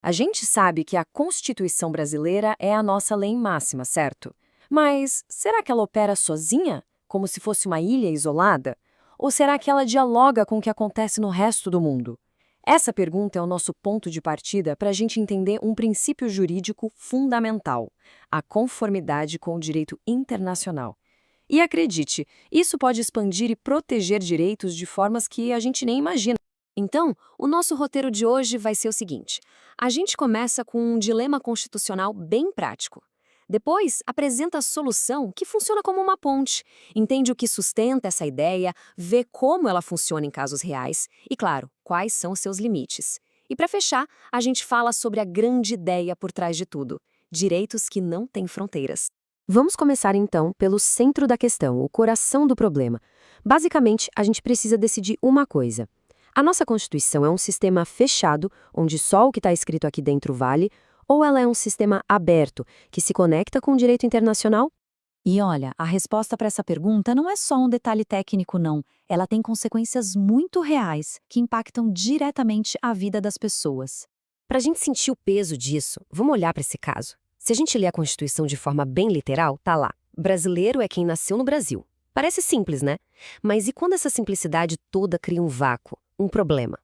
A gente sabe que a Constituição brasileira é a nossa lei máxima, certo? Mas será que ela opera sozinha, como se fosse uma ilha isolada? Ou será que ela dialoga com o que acontece no resto do mundo? Essa pergunta é o nosso ponto de partida para a gente entender um princípio jurídico fundamental: a conformidade com o direito internacional. E acredite, isso pode expandir e proteger direitos de formas que a gente nem imagina. Então, o nosso roteiro de hoje vai ser o seguinte: a gente começa com um dilema constitucional bem prático. Depois, apresenta a solução que funciona como uma ponte, entende o que sustenta essa ideia, vê como ela funciona em casos reais e, claro, quais são os seus limites. E para fechar, a gente fala sobre a grande ideia por trás de tudo: direitos que não têm fronteiras. Vamos começar então pelo centro da questão, o coração do problema. Basicamente, a gente precisa decidir uma coisa. A nossa Constituição é um sistema fechado, onde só o que está escrito aqui dentro vale, ou ela é um sistema aberto, que se conecta com o direito internacional? E olha, a resposta para essa pergunta não é só um detalhe técnico, não. Ela tem consequências muito reais que impactam diretamente a vida das pessoas. Para a gente sentir o peso disso, vamos olhar para esse caso. Se a gente ler a Constituição de forma bem literal, tá lá: brasileiro é quem nasceu no Brasil. Parece simples, né? Mas e quando essa simplicidade toda cria um vácuo, um problema?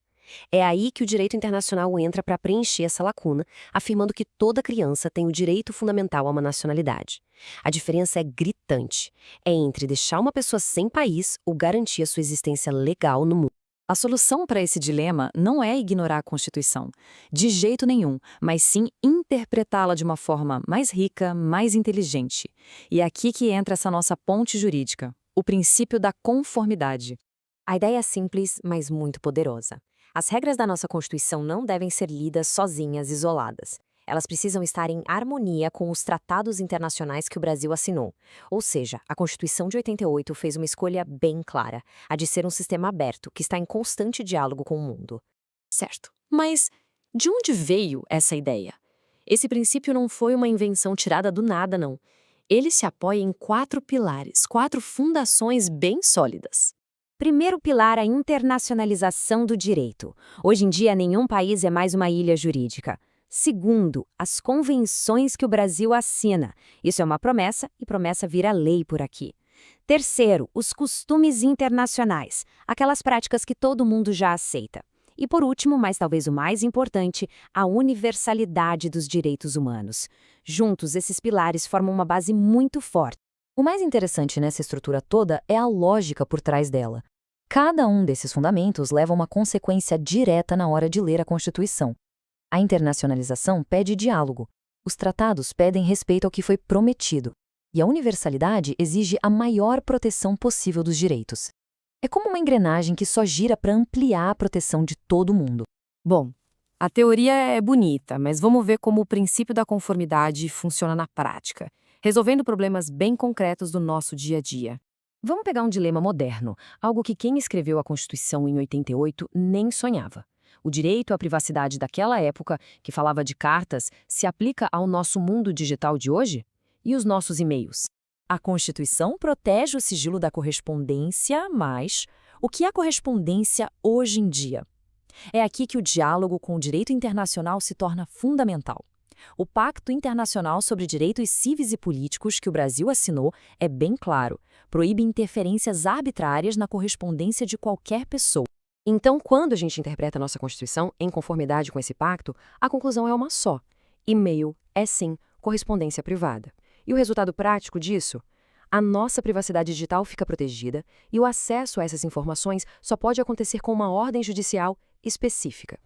É aí que o direito internacional entra para preencher essa lacuna, afirmando que toda criança tem o direito fundamental a uma nacionalidade. A diferença é gritante. É entre deixar uma pessoa sem país ou garantir a sua existência legal no mundo. A solução para esse dilema não é ignorar a Constituição, de jeito nenhum, mas sim interpretá-la de uma forma mais rica, mais inteligente. E é aqui que entra essa nossa ponte jurídica, o princípio da conformidade. A ideia é simples, mas muito poderosa. As regras da nossa Constituição não devem ser lidas sozinhas, isoladas. Elas precisam estar em harmonia com os tratados internacionais que o Brasil assinou. Ou seja, a Constituição de 88 fez uma escolha bem clara, a de ser um sistema aberto, que está em constante diálogo com o mundo. Certo. Mas de onde veio essa ideia? Esse princípio não foi uma invenção tirada do nada, não. Ele se apoia em 4 pilares, 4 fundações bem sólidas. Primeiro pilar, a internacionalização do direito. Hoje em dia, nenhum país é mais uma ilha jurídica. Segundo, as convenções que o Brasil assina. Isso é uma promessa e promessa vira lei por aqui. Terceiro, os costumes internacionais, aquelas práticas que todo mundo já aceita. E por último, mas talvez o mais importante, a universalidade dos direitos humanos. Juntos, esses pilares formam uma base muito forte. O mais interessante nessa estrutura toda é a lógica por trás dela. Cada um desses fundamentos leva a uma consequência direta na hora de ler a Constituição. A internacionalização pede diálogo. Os tratados pedem respeito ao que foi prometido. E a universalidade exige a maior proteção possível dos direitos. É como uma engrenagem que só gira para ampliar a proteção de todo mundo. Bom, a teoria é bonita, mas vamos ver como o princípio da conformidade funciona na prática, resolvendo problemas bem concretos do nosso dia a dia. Vamos pegar um dilema moderno, algo que quem escreveu a Constituição em 88 nem sonhava. O direito à privacidade daquela época, que falava de cartas, se aplica ao nosso mundo digital de hoje? E os nossos e-mails? A Constituição protege o sigilo da correspondência, mas o que é correspondência hoje em dia? É aqui que o diálogo com o direito internacional se torna fundamental. O Pacto Internacional sobre Direitos Civis e Políticos que o Brasil assinou é bem claro, proíbe interferências arbitrárias na correspondência de qualquer pessoa. Então, quando a gente interpreta a nossa Constituição em conformidade com esse pacto, a conclusão é uma só: e-mail é sim correspondência privada. E o resultado prático disso? A nossa privacidade digital fica protegida e o acesso a essas informações só pode acontecer com uma ordem judicial específica.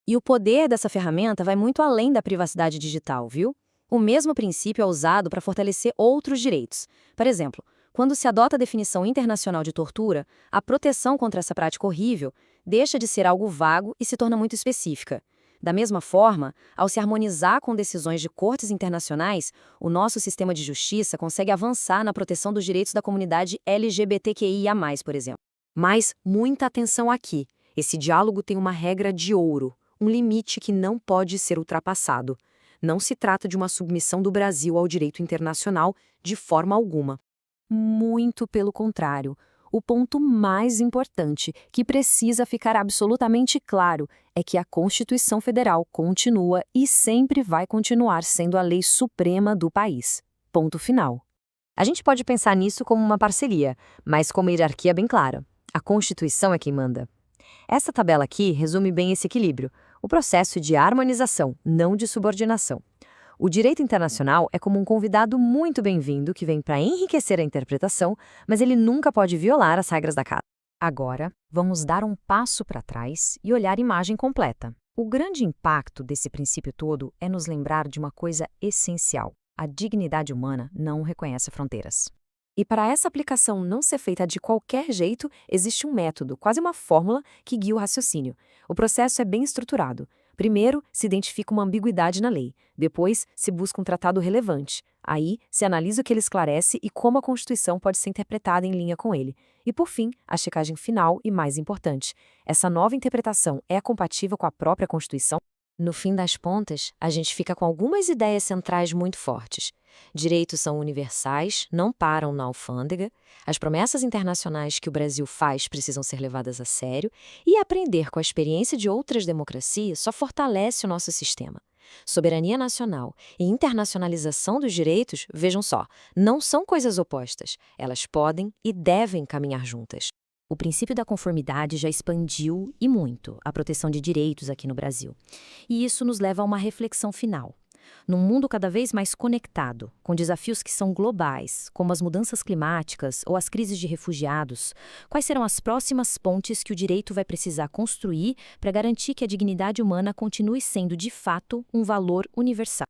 E o poder dessa ferramenta vai muito além da privacidade digital, viu? O mesmo princípio é usado para fortalecer outros direitos. Por exemplo, quando se adota a definição internacional de tortura, a proteção contra essa prática horrível deixa de ser algo vago e se torna muito específica. Da mesma forma, ao se harmonizar com decisões de cortes internacionais, o nosso sistema de justiça consegue avançar na proteção dos direitos da comunidade LGBTQIA+, por exemplo. Mas muita atenção aqui. Esse diálogo tem uma regra de ouro, um limite que não pode ser ultrapassado. Não se trata de uma submissão do Brasil ao direito internacional de forma alguma. Muito pelo contrário. O ponto mais importante, que precisa ficar absolutamente claro, é que a Constituição Federal continua e sempre vai continuar sendo a lei suprema do país. Ponto final. A gente pode pensar nisso como uma parceria, mas com uma hierarquia bem clara. A Constituição é quem manda. Essa tabela aqui resume bem esse equilíbrio, o processo de harmonização, não de subordinação. O direito internacional é como um convidado muito bem-vindo que vem para enriquecer a interpretação, mas ele nunca pode violar as regras da casa. Agora, vamos dar um passo para trás e olhar a imagem completa. O grande impacto desse princípio todo é nos lembrar de uma coisa essencial. A dignidade humana não reconhece fronteiras. E para essa aplicação não ser feita de qualquer jeito, existe um método, quase uma fórmula, que guia o raciocínio. O processo é bem estruturado. Primeiro, se identifica uma ambiguidade na lei. Depois, se busca um tratado relevante. Aí, se analisa o que ele esclarece e como a Constituição pode ser interpretada em linha com ele. E, por fim, a checagem final e mais importante. Essa nova interpretação é compatível com a própria Constituição? No fim das contas, a gente fica com algumas ideias centrais muito fortes. Direitos são universais, não param na alfândega, as promessas internacionais que o Brasil faz precisam ser levadas a sério, e aprender com a experiência de outras democracias só fortalece o nosso sistema. Soberania nacional e internacionalização dos direitos, vejam só, não são coisas opostas, elas podem e devem caminhar juntas. O princípio da conformidade já expandiu e muito a proteção de direitos aqui no Brasil. E isso nos leva a uma reflexão final. Num mundo cada vez mais conectado, com desafios que são globais, como as mudanças climáticas ou as crises de refugiados, quais serão as próximas pontes que o direito vai precisar construir para garantir que a dignidade humana continue sendo, de fato, um valor universal?